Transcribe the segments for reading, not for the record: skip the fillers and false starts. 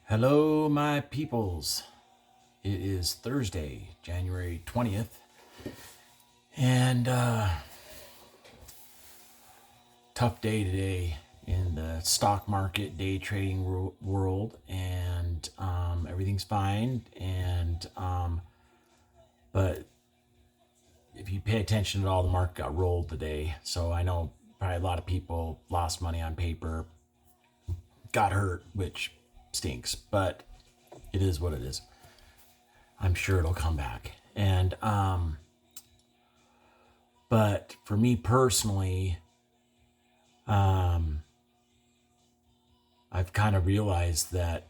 Hello, my peoples. It is Thursday, January 20th, and tough day today in the stock market, day trading world, and everything's fine. But if you pay attention at all, the market got rolled today. So I know probably a lot of people lost money on paper, got hurt, which stinks, but it is what it is. I'm sure it'll come back. But for me personally, I've kind of realized that,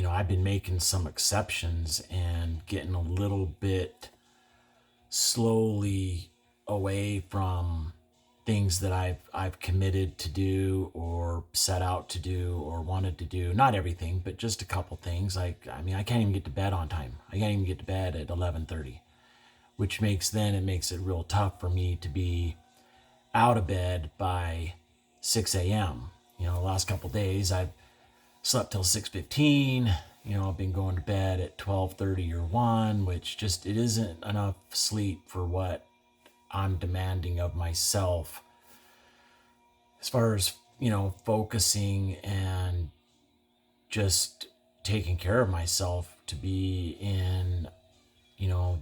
I've been making some exceptions and getting a little bit slowly away from things that I've committed to do or set out to do or wanted to do. Not everything, but just a couple things. I can't even get to bed on time. I can't even get to bed at 11:30, which makes it real tough for me to be out of bed by 6 a.m. The last couple days I've slept till 6:15. I've been going to bed at 12:30 or 1, which just it isn't enough sleep for what I'm demanding of myself as far as, focusing and just taking care of myself to be in,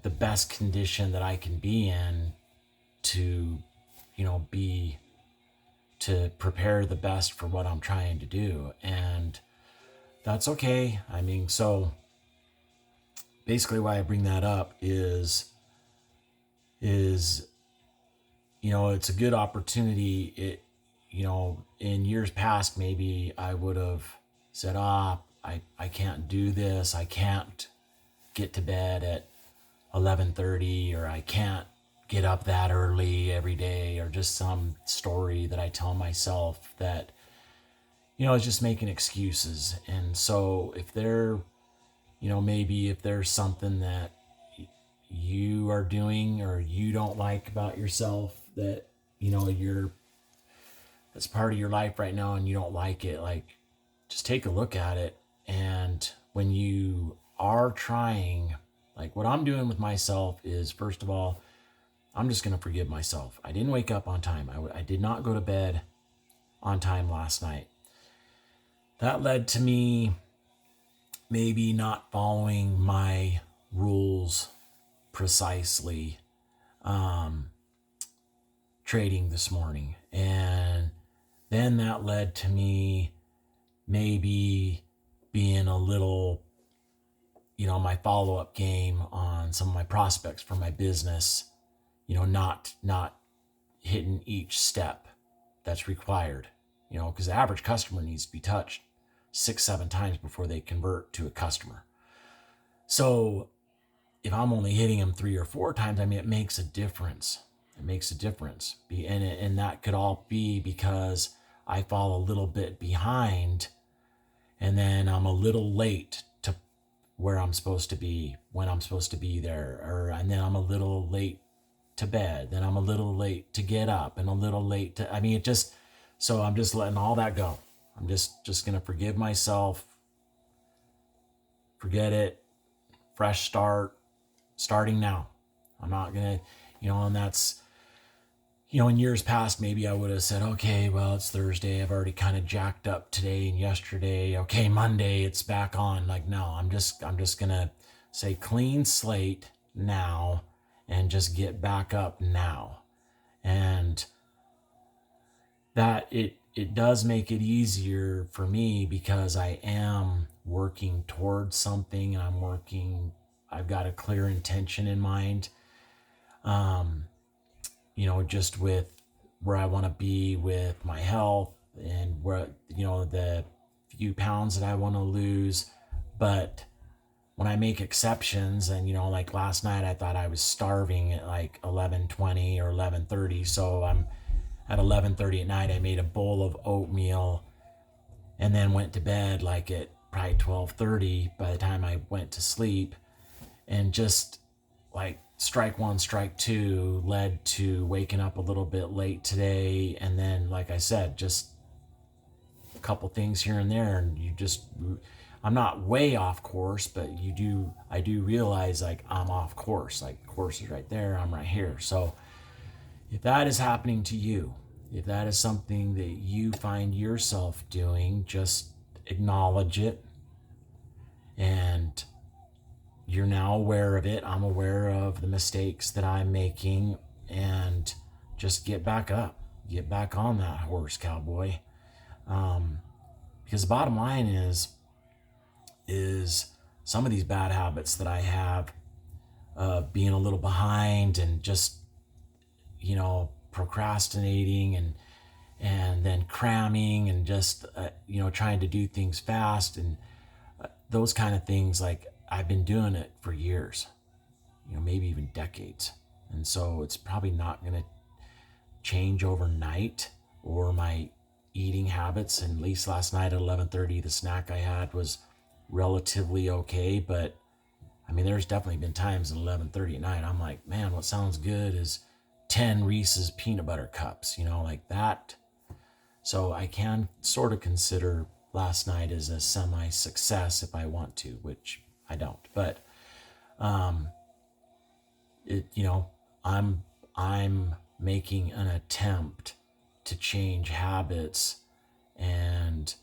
the best condition that I can be in to, to prepare the best for what I'm trying to do. And that's okay. So basically why I bring that up is it's a good opportunity. In years past, maybe I would have said, I can't do this. I can't get to bed at 11:30, or I can't get up that early every day, or just some story that I tell myself that, is just making excuses. And so if maybe if there's something that you are doing or you don't like about yourself that, that's part of your life right now and you don't like it, like just take a look at it. And when you are trying, like what I'm doing with myself is, first of all, I'm just going to forgive myself. I didn't wake up on time. I did not go to bed on time last night. That led to me maybe not following my rules precisely trading this morning. And then that led to me maybe being a little, my follow-up game on some of my prospects for my business, not hitting each step that's required, because the average customer needs to be touched 6-7 times before they convert to a customer. So if I'm only hitting them 3 or 4 times, it makes a difference. It makes a difference. And that could all be because I fall a little bit behind, and then I'm a little late to where I'm supposed to be, when I'm supposed to be there, and then I'm a little late to bed, then I'm a little late to get up, and a little late to, so I'm just letting all that go. I'm just going to forgive myself, forget it, fresh start, starting now. I'm not going to, and that's, in years past, maybe I would have said, okay, well, it's Thursday. I've already kind of jacked up today and yesterday. Okay, Monday, it's back on. Like, no, I'm just going to say clean slate now and just get back up now. And that it does make it easier for me because I am working towards something, and I've got a clear intention in mind. Just with where I want to be with my health and where, the few pounds that I want to lose. But when I make exceptions, and, like last night, I thought I was starving at like 11:20 or 11:30. So I'm at 11:30 at night, I made a bowl of oatmeal and then went to bed like at probably 12:30 by the time I went to sleep. And just like strike one, strike two led to waking up a little bit late today. And then, like I said, just a couple things here and there. And I'm not way off course, but I do realize like I'm off course. Like course is right there, I'm right here. So if that is happening to you, if that is something that you find yourself doing, just acknowledge it. And you're now aware of it. I'm aware of the mistakes that I'm making, and just get back up, get back on that horse, cowboy. Because the bottom line is some of these bad habits that I have, being a little behind and just, procrastinating and then cramming and just, trying to do things fast and those kind of things. Like I've been doing it for years, maybe even decades. And so it's probably not going to change overnight, or my eating habits. And at least last night at 11:30, the snack I had was relatively okay. But I mean, there's definitely been times at 11:30 at night, I'm like, man, what sounds good is 10 Reese's peanut butter cups, like that. So I can sort of consider last night as a semi-success if I want to, which I don't. But I'm making an attempt to change habits and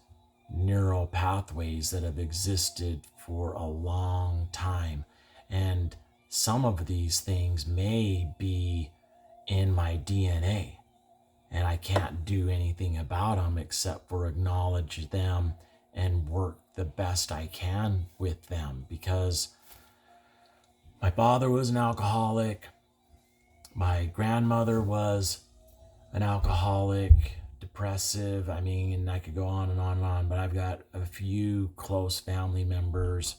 neural pathways that have existed for a long time. And some of these things may be in my DNA, and I can't do anything about them except for acknowledge them and work the best I can with them. Because my father was an alcoholic. My grandmother was an alcoholic, depressive. I mean, and I could go on and on and on, but I've got a few close family members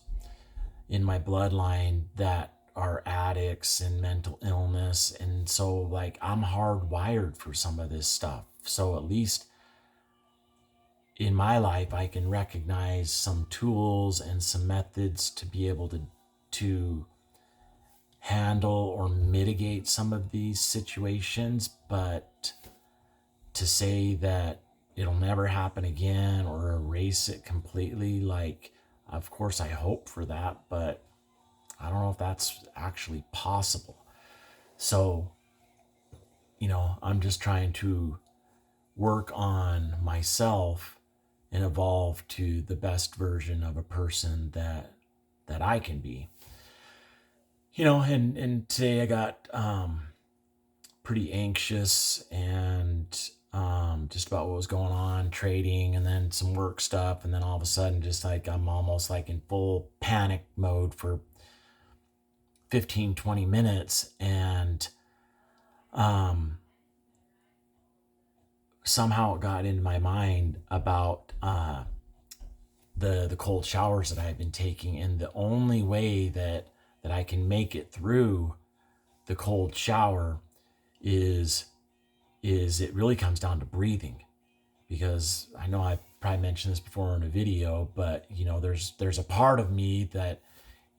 in my bloodline that are addicts and mental illness. And so like I'm hardwired for some of this stuff. So at least in my life, I can recognize some tools and some methods to be able to handle or mitigate some of these situations. But to say that it'll never happen again or erase it completely, like, of course I hope for that, but I don't know if that's actually possible. So, I'm just trying to work on myself and evolve to the best version of a person that I can be. And today I got pretty anxious and just about what was going on, trading, and then some work stuff. And then all of a sudden, just like I'm almost like in full panic mode for 15, 20 minutes. And somehow it got into my mind about the cold showers that I've been taking. And the only way that I can make it through the cold shower is it really comes down to breathing. Because I know I've probably mentioned this before in a video, but there's a part of me that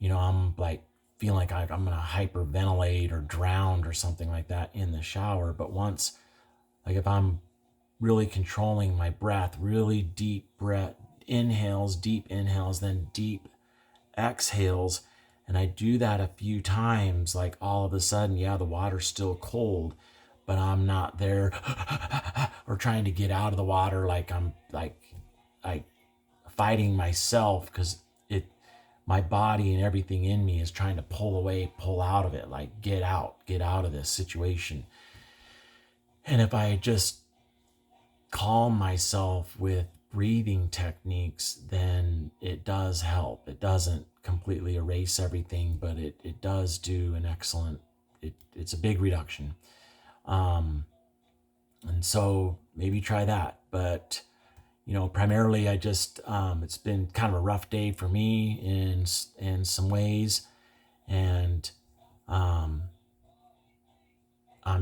I'm like feeling like I'm gonna hyperventilate or drown or something like that in the shower. But once, like, if I'm really controlling my breath, really deep breath inhales, deep inhales, then deep exhales, and I do that a few times, like all of a sudden, yeah, the water's still cold, but I'm not there or trying to get out of the water like I'm like fighting myself, because my body and everything in me is trying to pull away, pull out of it, like get out of this situation. And if I just calm myself with breathing techniques, then it does help. It doesn't completely erase everything, but it does do an excellent, it's a big reduction. And so maybe try that. But primarily I just, it's been kind of a rough day for me in some ways. And I'm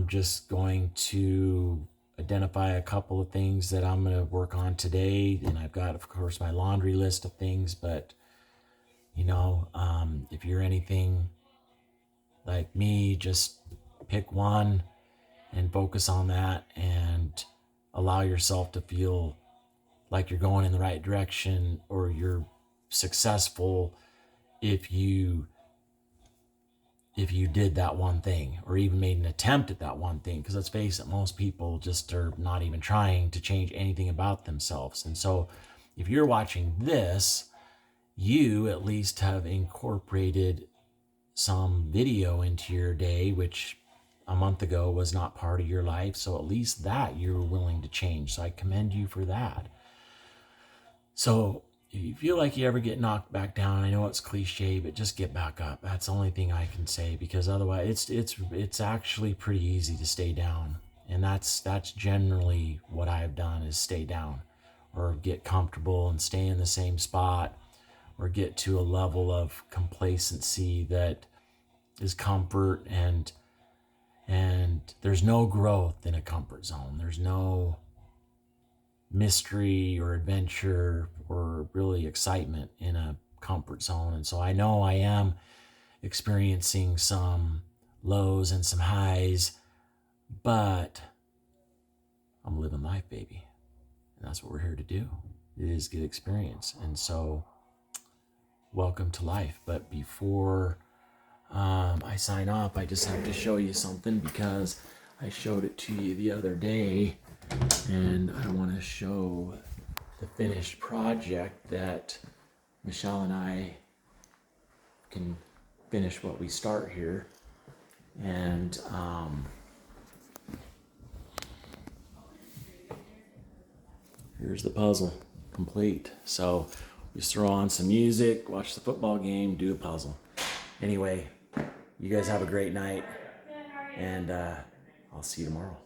just going to identify a couple of things that I'm going to work on today. And I've got, of course, my laundry list of things, but if you're anything like me, just pick one and focus on that and allow yourself to feel like you're going in the right direction, or you're successful if you did that one thing, or even made an attempt at that one thing. Because let's face it, most people just are not even trying to change anything about themselves. And so if you're watching this, you at least have incorporated some video into your day, which a month ago was not part of your life. So at least that you're willing to change. So I commend you for that. So if you feel like you ever get knocked back down, I know it's cliche, but just get back up. That's the only thing I can say, because otherwise it's actually pretty easy to stay down. And that's generally what I've done, is stay down, or get comfortable and stay in the same spot, or get to a level of complacency that is comfort, and there's no growth in a comfort zone. There's no mystery or adventure or really excitement in a comfort zone. And so I know I am experiencing some lows and some highs, but I'm living life, baby. And that's what we're here to do. It is good experience. And so welcome to life. But before I sign off, I just have to show you something, because I showed it to you the other day, and I want to show the finished project that Michelle and I can finish what we start here. And here's the puzzle complete. So just throw on some music, watch the football game, do a puzzle. Anyway, you guys have a great night, and I'll see you tomorrow.